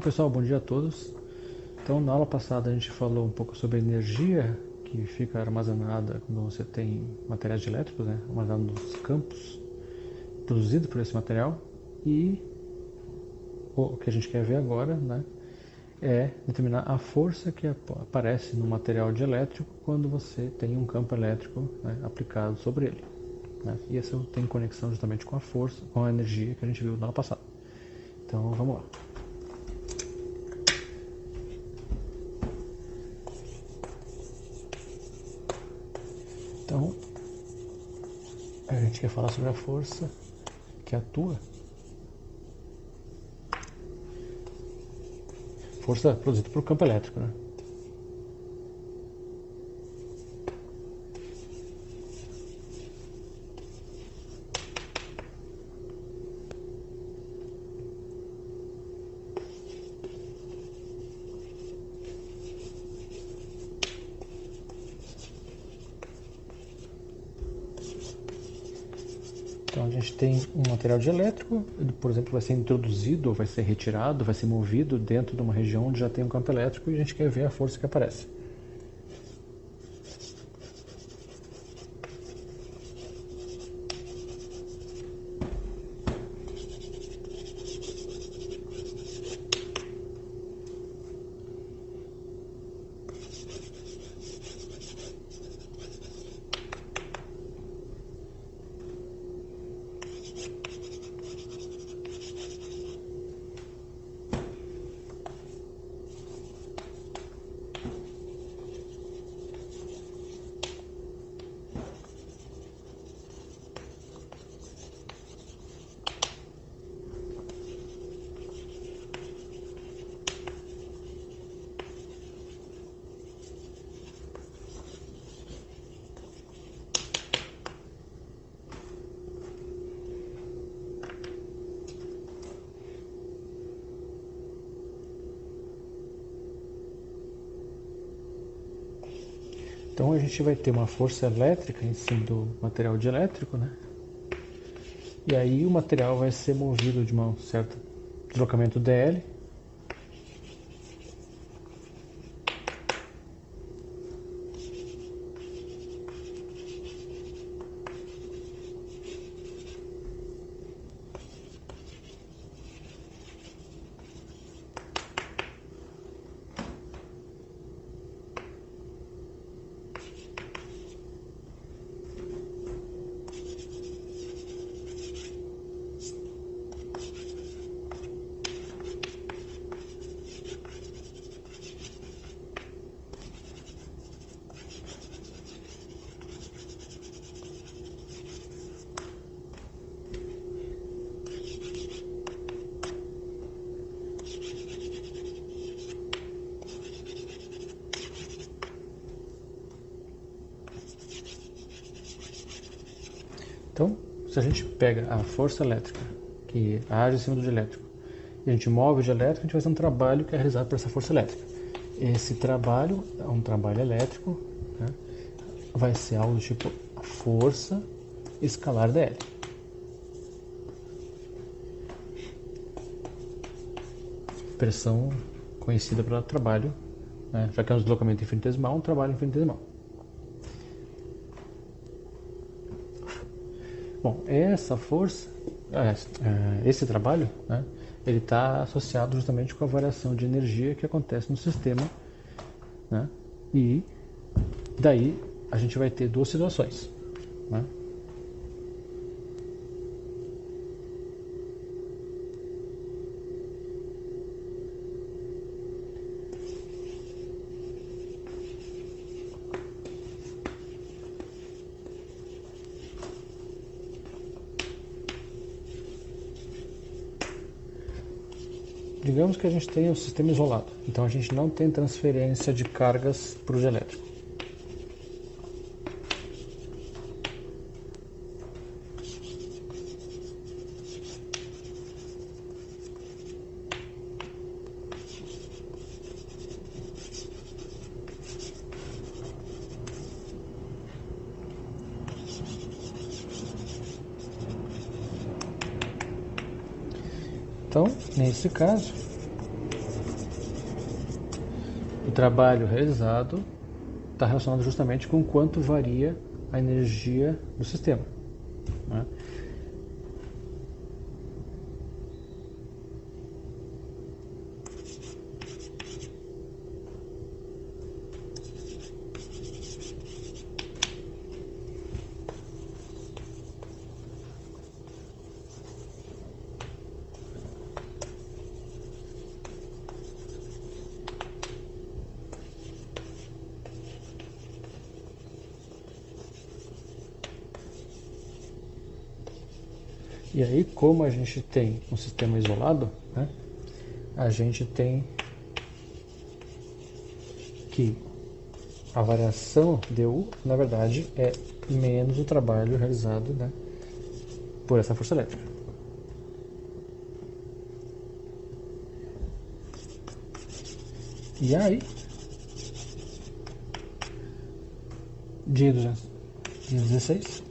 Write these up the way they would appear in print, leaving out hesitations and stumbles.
Pessoal, bom dia a todos. Então, na aula passada a gente falou um pouco sobre a energia que fica armazenada quando você tem materiais elétricos, né, armazenado nos campos produzido por esse material. E o que a gente quer ver agora, né, é determinar a força que aparece no material de elétrico quando você tem um campo elétrico, né, aplicado sobre ele. Né? E isso tem conexão justamente com a força, com a energia que a gente viu na aula passada. Então, vamos lá. Então, a gente quer falar sobre a força que atua. Força produzida por campo elétrico, né? Então a gente tem um material de elétrico, ele, por exemplo, vai ser introduzido, ou vai ser retirado, vai ser movido dentro de uma região onde já tem um campo elétrico e a gente quer ver a força que aparece. Então a gente vai ter uma força elétrica em cima do material de elétrico, né? E aí o material vai ser movido de um certo deslocamento dl. Então, se a gente pega a força elétrica que age em cima do dielétrico e a gente move o dielétrico, a gente vai fazer um trabalho que é realizado por essa força elétrica. Esse trabalho é um trabalho elétrico, né? Vai ser algo do tipo a força escalar dl. Pressão conhecida pelo trabalho, né? Já que é um deslocamento infinitesimal, um trabalho infinitesimal. Bom, essa força, esse trabalho, né, ele está associado justamente com a variação de energia que acontece no sistema, né, e daí a gente vai ter duas situações, né. Digamos que a gente tem um sistema isolado, então a gente não tem transferência de cargas para o dielétrico. Então, nesse caso, trabalho realizado está relacionado justamente com quanto varia a energia do sistema, né? E aí, como a gente tem um sistema isolado, né, a gente tem que a variação du, na verdade, é menos o trabalho realizado, né, por essa força elétrica. E aí, dia 16,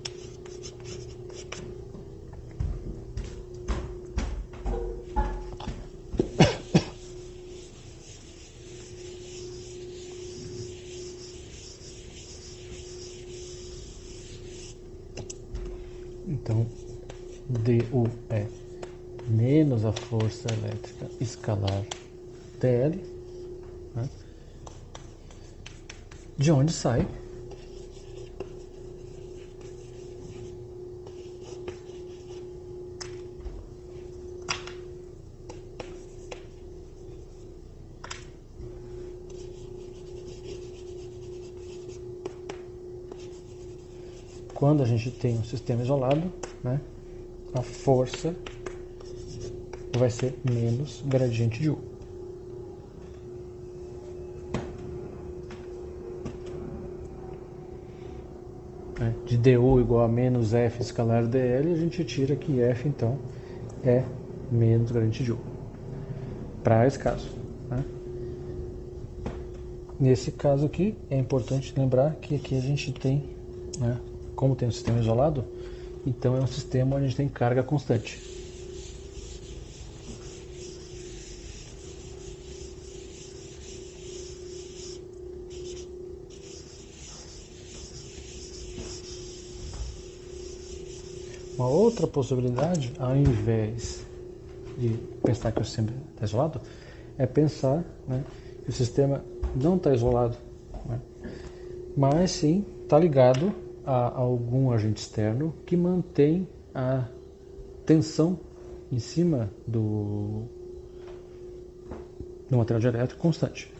então du é menos a força elétrica escalar dl, né, de onde sai quando a gente tem um sistema isolado, né, a força vai ser menos gradiente de U. De du igual a menos F escalar dl, a gente tira que F, então, é menos gradiente de U. Para esse caso, né? Nesse caso aqui, é importante lembrar que aqui a gente tem, né, como tem um sistema isolado, então é um sistema onde a gente tem carga constante. Uma outra possibilidade, ao invés de pensar que o sistema está isolado, é pensar, né, que o sistema não está isolado, né, mas sim está ligado a algum agente externo que mantém a tensão em cima do material dielétrico constante.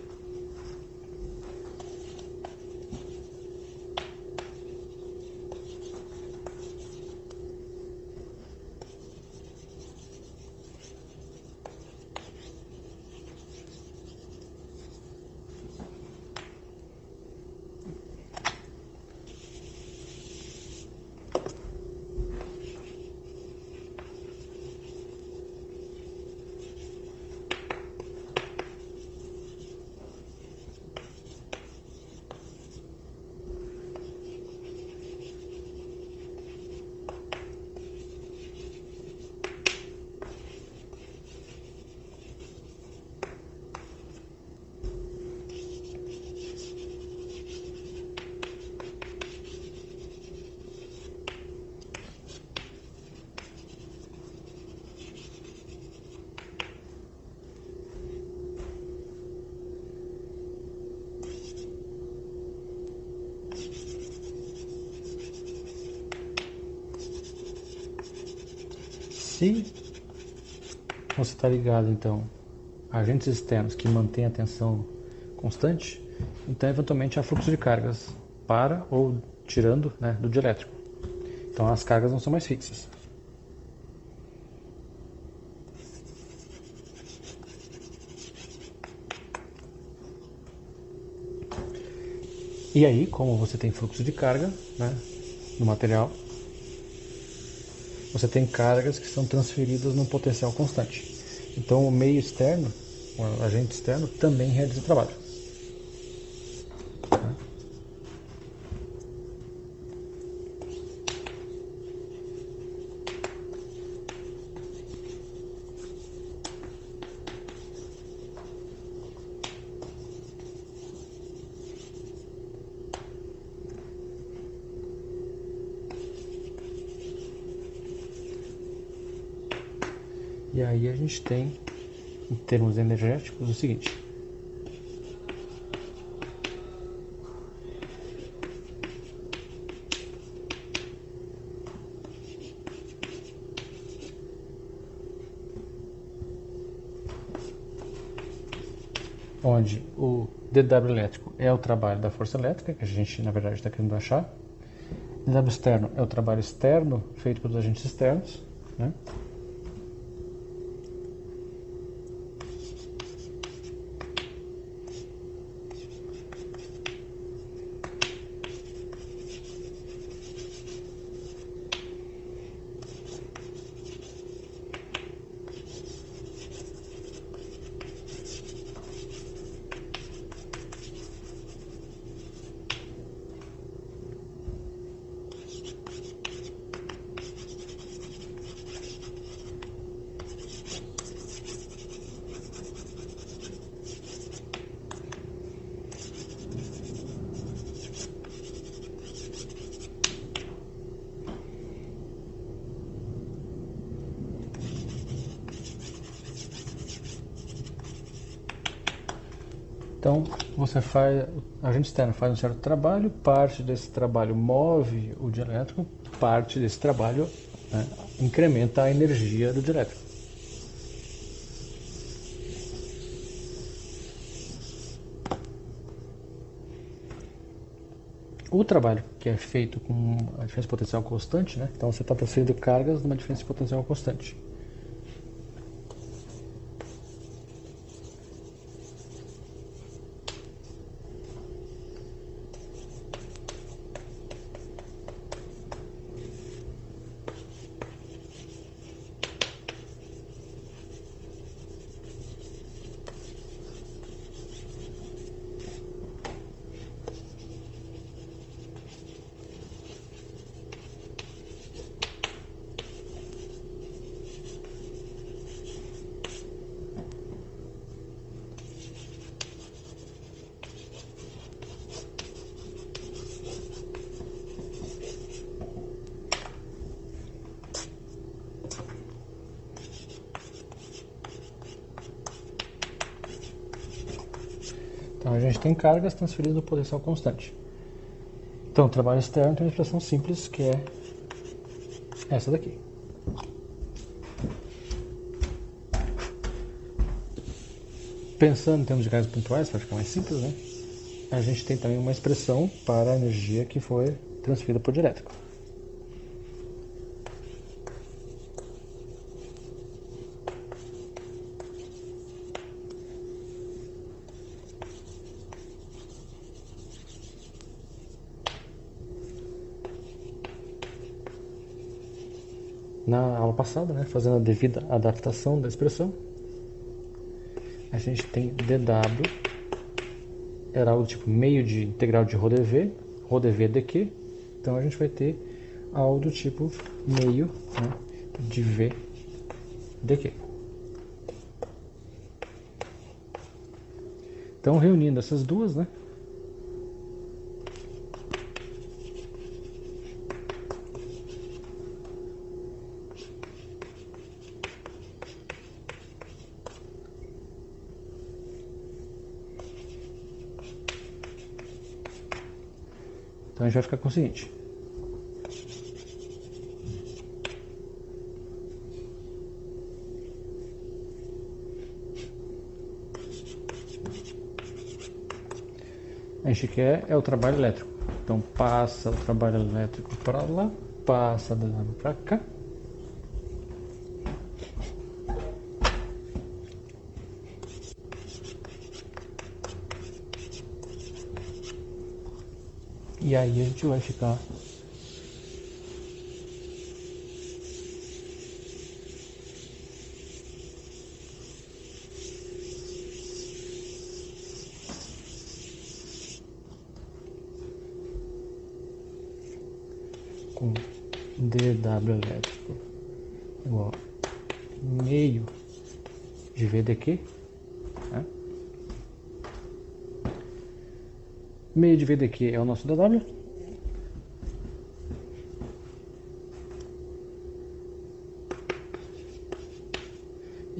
Se você está ligado, então, a agentes externos que mantêm a tensão constante, então eventualmente há fluxo de cargas para ou tirando, né, do dielétrico. Então as cargas não são mais fixas. E aí, como você tem fluxo de carga, né, no material, você tem cargas que são transferidas num potencial constante. Então o meio externo, o agente externo, também realiza trabalho. E aí a gente tem, em termos energéticos, o seguinte. Onde o dW elétrico é o trabalho da força elétrica, que a gente, na verdade, está querendo achar. dW externo é o trabalho externo feito pelos agentes externos, né? Então, a agente externo faz um certo trabalho, parte desse trabalho move o dielétrico, parte desse trabalho, né, incrementa a energia do dielétrico. O trabalho que é feito com a diferença potencial constante, né, então você está transferindo cargas numa diferença potencial constante. Então a gente tem cargas transferidas no potencial constante. Então o trabalho externo tem uma expressão simples que é essa daqui. Pensando em termos de cargas pontuais, para ficar mais simples, né? A gente tem também uma expressão para a energia que foi transferida por dielétrico. Na aula passada, né, fazendo a devida adaptação da expressão, a gente tem dW, era algo tipo meio de integral de ρ dV dq, então a gente vai ter algo do tipo meio, né, de V dq. Então reunindo essas duas, né, então a gente vai ficar com o seguinte. A gente quer é o trabalho elétrico. Então passa o trabalho elétrico para lá, passa dW para cá. E aí a gente vai ficar com dW elétrico igual a meio de V dq, né? Meio de V dq é o nosso dW.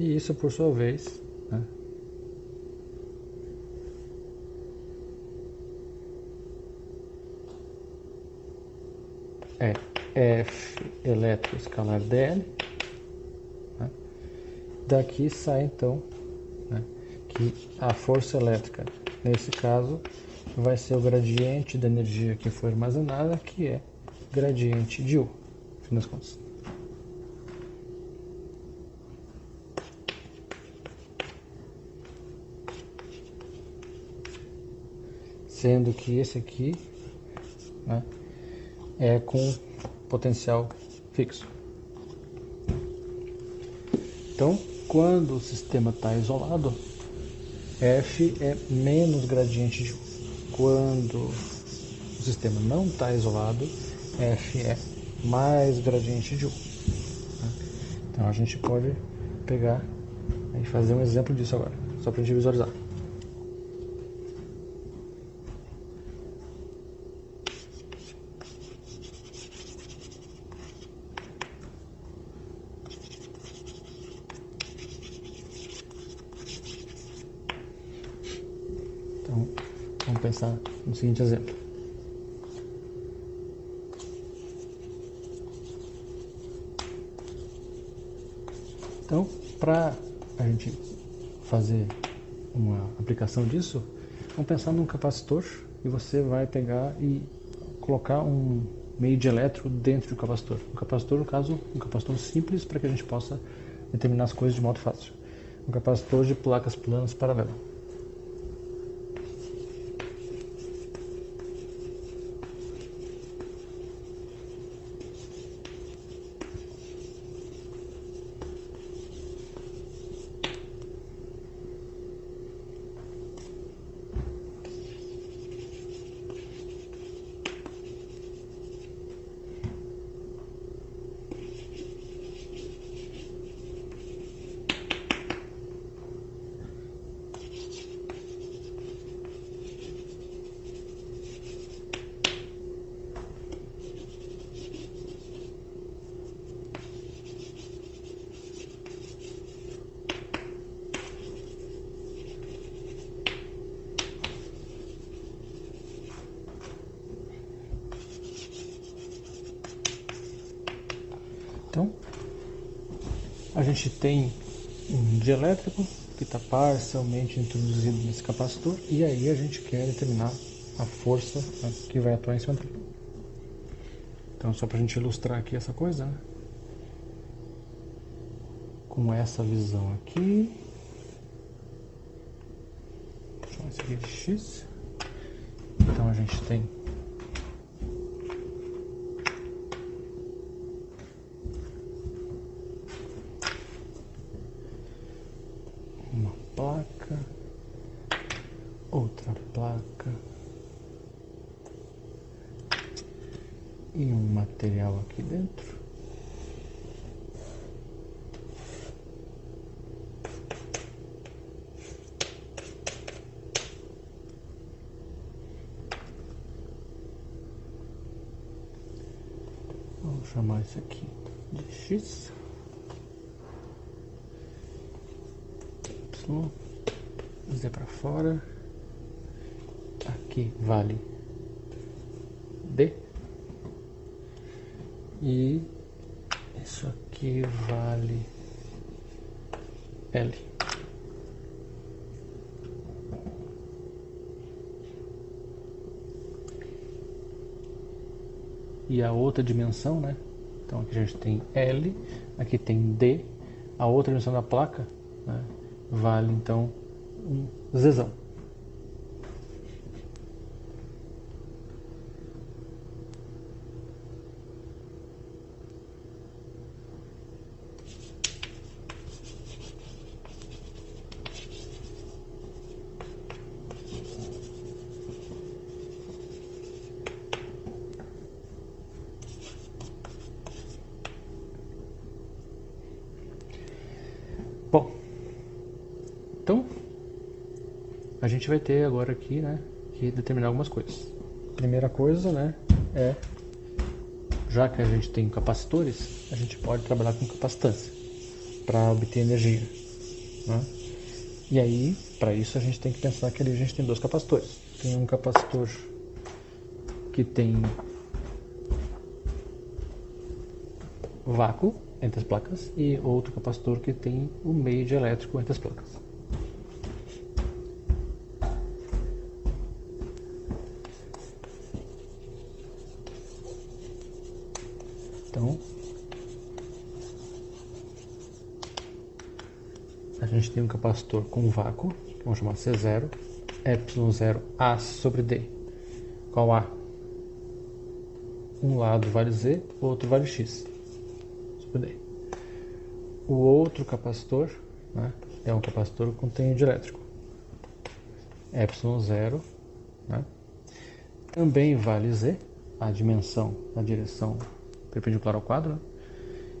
E isso, por sua vez, né, é F elétrico escalar dl. Né? Daqui sai então, né, que a força elétrica, nesse caso, vai ser o gradiente da energia que foi armazenada, que é gradiente de U, no fim das contas. Sendo que esse aqui, né, é com potencial fixo. Então, quando o sistema está isolado, F é menos gradiente de U. Quando o sistema não está isolado, F é mais gradiente de U. Então a gente pode pegar e fazer um exemplo disso agora, só para a gente visualizar. Então, vamos pensar no seguinte exemplo. Então, para a gente fazer uma aplicação disso, vamos pensar num capacitor e você vai pegar e colocar um meio de elétrico dentro do capacitor. Um capacitor, no caso, um capacitor simples para que a gente possa determinar as coisas de modo fácil. Um capacitor de placas planas paralelas. Então, a gente tem um dielétrico que está parcialmente introduzido nesse capacitor e aí a gente quer determinar a força, né, que vai atuar em cima dele. Então, só para a gente ilustrar aqui essa coisa, né, com essa visão aqui, vou chamar isso aqui de X. Então a gente tem uma placa, outra placa e um material aqui dentro. Vamos chamar isso aqui de X. Y, Z para fora. Aqui vale D. E isso aqui vale L. E a outra dimensão, né? Então aqui a gente tem L, aqui tem D, a outra dimensão da placa, né, vale então um Zzão. Bom, então a gente vai ter agora aqui, né, que determinar algumas coisas. Primeira coisa, né, é, já que a gente tem capacitores, a gente pode trabalhar com capacitância para obter energia. né? E aí, para isso, a gente tem que pensar que ali a gente tem dois capacitores. Tem um capacitor que tem vácuo entre as placas e outro capacitor que tem o meio de elétrico entre as placas. Então, a gente tem um capacitor com vácuo, que vamos chamar C0, ε0 A sobre D. Qual A? Um lado vale Z, o outro vale X sobre D. O outro capacitor, né, é um capacitor com tênis elétrico, ε0, né, também vale Z, a dimensão na direção perpendicular ao quadro, né,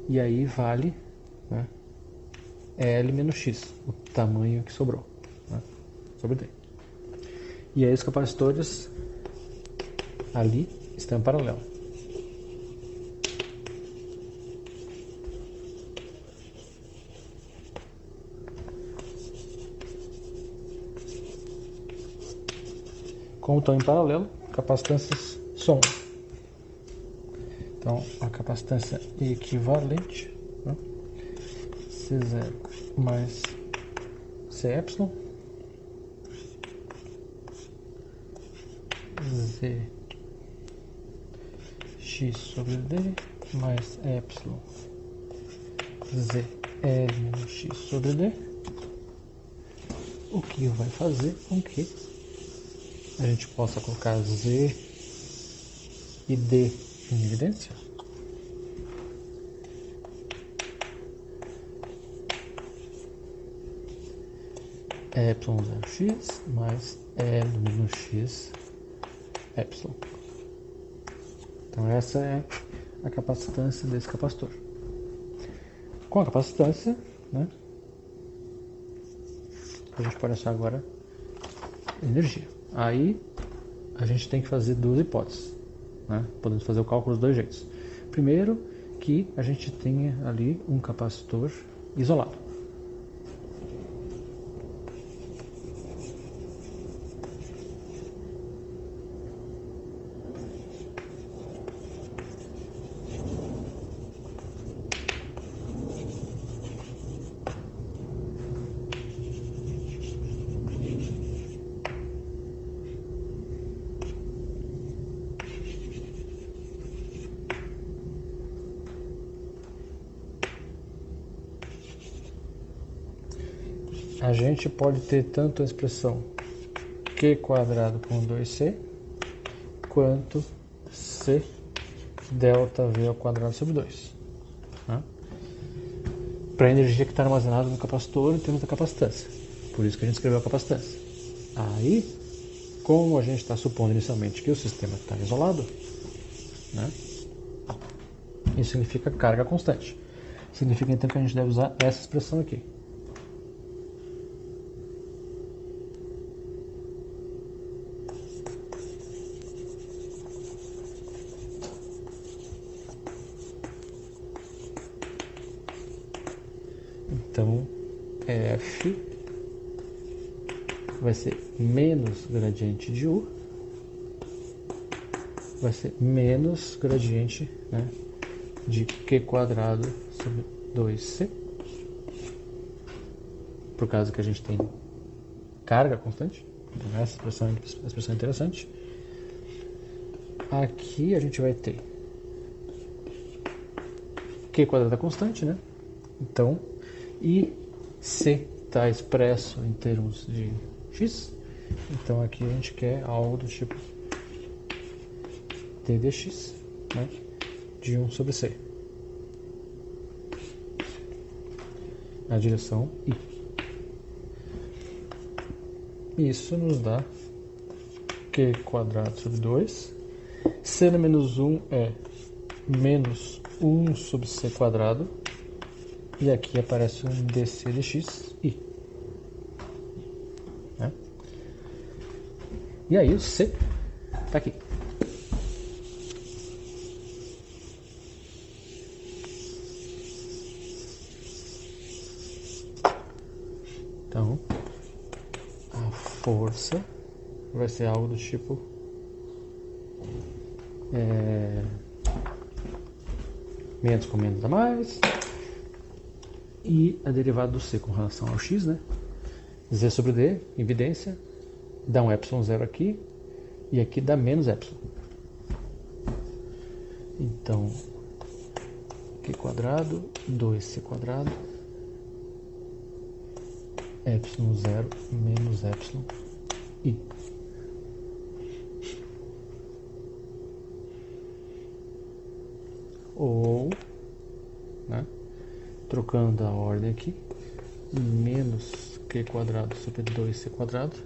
e aí vale, né, L menos X, o tamanho que sobrou, né, sobre D. E aí os capacitores ali estão em paralelo. Como estão em paralelo, capacitâncias somam. Então, a capacitância equivalente, né, C0 mais CY, Z X sobre D mais Y Z L menos X sobre D, o que vai fazer com que a gente possa colocar Z e D em evidência. Y0x mais L menos X Y. Então essa é a capacitância desse capacitor. Com a capacitância, né, a gente pode achar agora energia. Aí a gente tem que fazer duas hipóteses, né? Podemos fazer o cálculo dos dois jeitos. Primeiro, que a gente tenha ali um capacitor isolado. A gente pode ter tanto a expressão Q quadrado com 2C, quanto C delta V ao quadrado sobre 2. Né? Para a energia que está armazenada no capacitor em termos da capacitância. Por isso que a gente escreveu a capacitância. Aí, como a gente está supondo inicialmente que o sistema está isolado, né, isso significa carga constante. Significa então que a gente deve usar essa expressão aqui. Então, F vai ser menos gradiente de U, vai ser menos gradiente, né, de Q quadrado sobre 2C, por causa que a gente tem carga constante. Então essa expressão é interessante. Aqui a gente vai ter Q quadrado é constante, né? Então, e C está expresso em termos de X, então aqui a gente quer algo do tipo d dx, né, de 1 sobre C, na direção I. Isso nos dá Q quadrado sobre 2, C no menos 1 é menos 1 sobre C quadrado, e aqui aparece um dc dx I. Né? E aí o C está aqui. Então, a força vai ser algo do tipo menos com menos a mais, e a derivada do C com relação ao X, né? Z sobre D, evidência, dá um ε0 aqui, e aqui dá menos ε. Então, Q quadrado, 2C quadrado, ε0 menos ε i. Ou, né, trocando a ordem aqui, menos Q quadrado sobre 2C quadrado,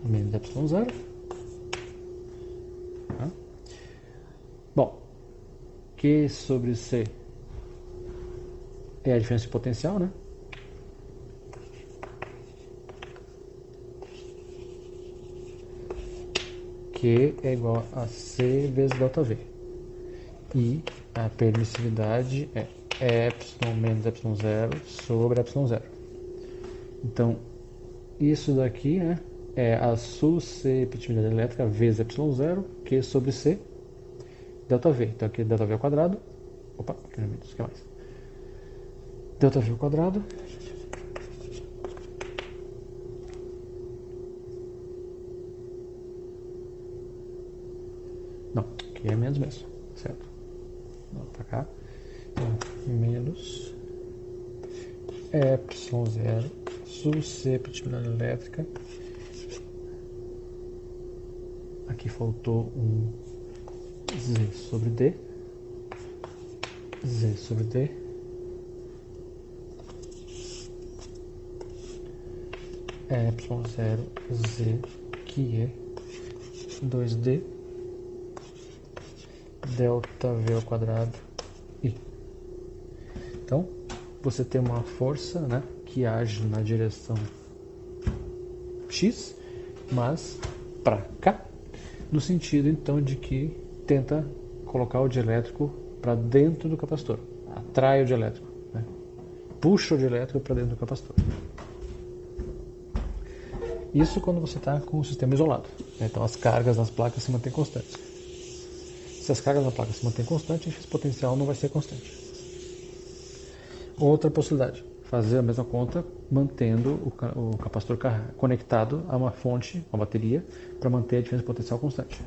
menos ε0. Tá? Bom, Q sobre C é a diferença de potencial, né? Q é igual a C vezes ΔV. E a permissividade é ε menos ε0 sobre ε0. Então, isso daqui, né, é a susceptibilidade elétrica vezes ε0, Q sobre C, ΔV. Então aqui ΔV ao quadrado. Opa, aqui não é menos, que mais? ΔV ao quadrado. Não, aqui é menos mesmo, certo? Vamos para cá. Então, menos ε0 susceptibilidade elétrica. Aqui faltou um Z sobre D. Z sobre D. ε0 Z, que é 2D. Delta V ao quadrado I. Então, você tem uma força, né, que age na direção X, mas para cá, no sentido então de que tenta colocar o dielétrico para dentro do capacitor, atrai o dielétrico, né? Puxa o dielétrico para dentro do capacitor. Isso quando você está com o sistema isolado, né? Então as cargas nas placas se mantêm constantes. Se as cargas na placa se mantêm constantes, esse potencial não vai ser constante. Outra possibilidade, fazer a mesma conta mantendo o capacitor conectado a uma fonte, uma bateria, para manter a diferença de potencial constante.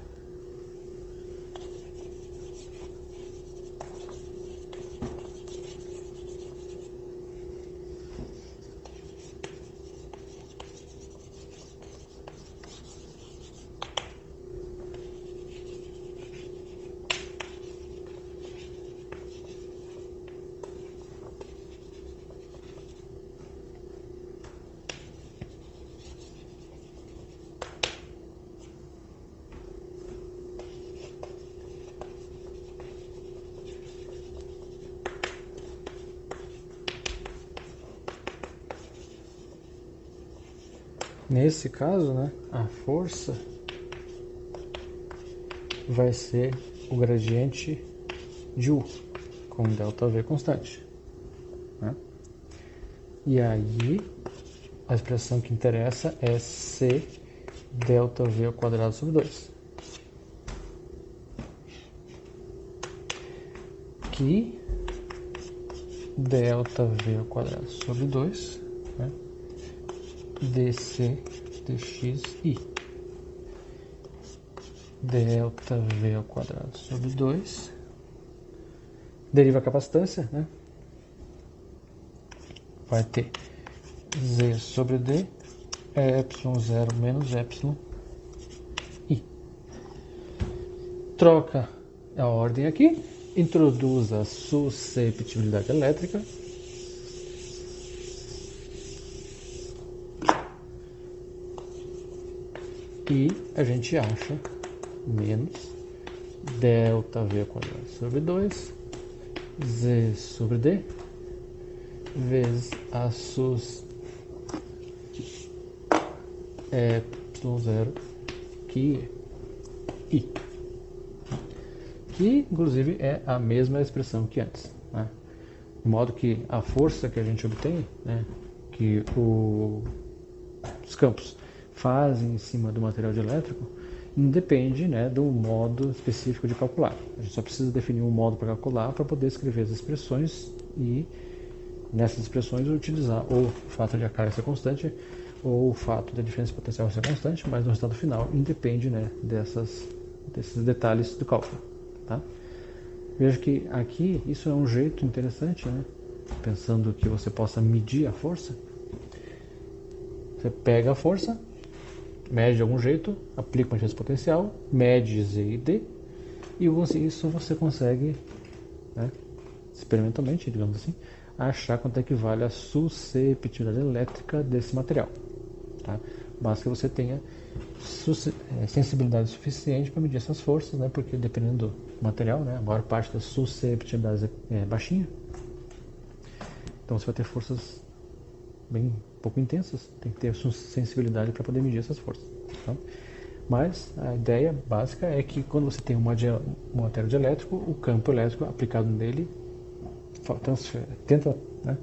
Nesse caso, né, a força vai ser o gradiente de U, com ΔV constante, né? E aí, a expressão que interessa é C ΔV ao quadrado sobre 2. Que ΔV ao quadrado sobre 2, né? dC dxi. ΔV ao quadrado sobre 2. Deriva a capacitância, né? Vai ter Z sobre D, ε0 menos εi. Troca a ordem aqui, introduz a susceptibilidade elétrica. E a gente acha menos ΔV ao quadrado sobre 2, Z sobre D, vezes a sus ε0, que é I. que inclusive é a mesma expressão que antes, né? De modo que a força que a gente obtém, né, que os campos fazem em cima do material dielétrico, independe, né, do modo específico de calcular. A gente só precisa definir um modo para calcular para poder escrever as expressões e nessas expressões utilizar ou o fato de a carga ser constante ou o fato da diferença potencial ser constante, mas no resultado final independe, né, desses detalhes do cálculo. Tá? Veja que aqui isso é um jeito interessante, né? Pensando que você possa medir a força. Você pega a força, mede de algum jeito, aplica uma diferença potencial, mede Z e D, e isso você consegue, né, experimentalmente, digamos assim, achar quanto é que vale a susceptibilidade elétrica desse material. Tá? Basta que você tenha sensibilidade suficiente para medir essas forças, né? Porque dependendo do material, né, a maior parte das susceptibilidades é baixinha. Então você vai ter forças bem pouco intensas, tem que ter sensibilidade para poder medir essas forças. Tá? Mas a ideia básica é que quando você tem um material dielétrico, o campo elétrico aplicado nele tenta, né,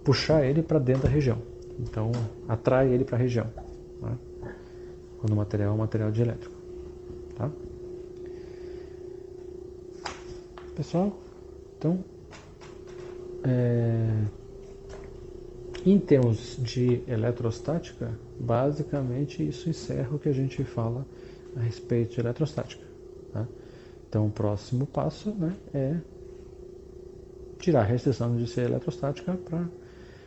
puxar ele para dentro da região. Então atrai ele para a região. Né? Quando o material é um material dielétrico. Tá? Pessoal, então, em termos de eletrostática, basicamente isso encerra o que a gente fala a respeito de eletrostática. Tá? Então, o próximo passo, né, é tirar a restrição de ser eletrostática para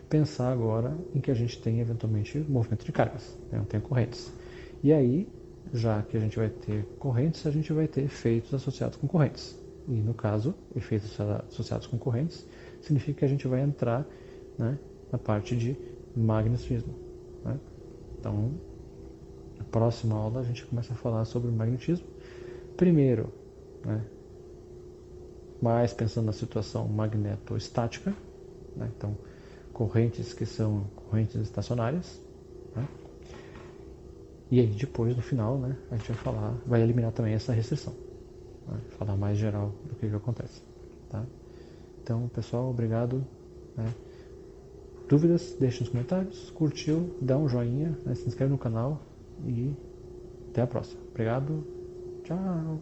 pensar agora em que a gente tem eventualmente movimento de cargas, né, não tem correntes. E aí, já que a gente vai ter correntes, a gente vai ter efeitos associados com correntes. E no caso, efeitos associados com correntes significa que a gente vai entrar, né, na parte de magnetismo. Né? Então, na próxima aula a gente começa a falar sobre magnetismo. Primeiro, né, mais pensando na situação magnetostática, né? Então, correntes que são correntes estacionárias. Né? E aí depois, no final, né, a gente vai eliminar também essa restrição. Né? Falar mais geral do que acontece. Tá? Então, pessoal, obrigado. Né? Dúvidas, deixe nos comentários. Curtiu, dá um joinha, né? Se inscreve no canal e até a próxima. Obrigado. Tchau.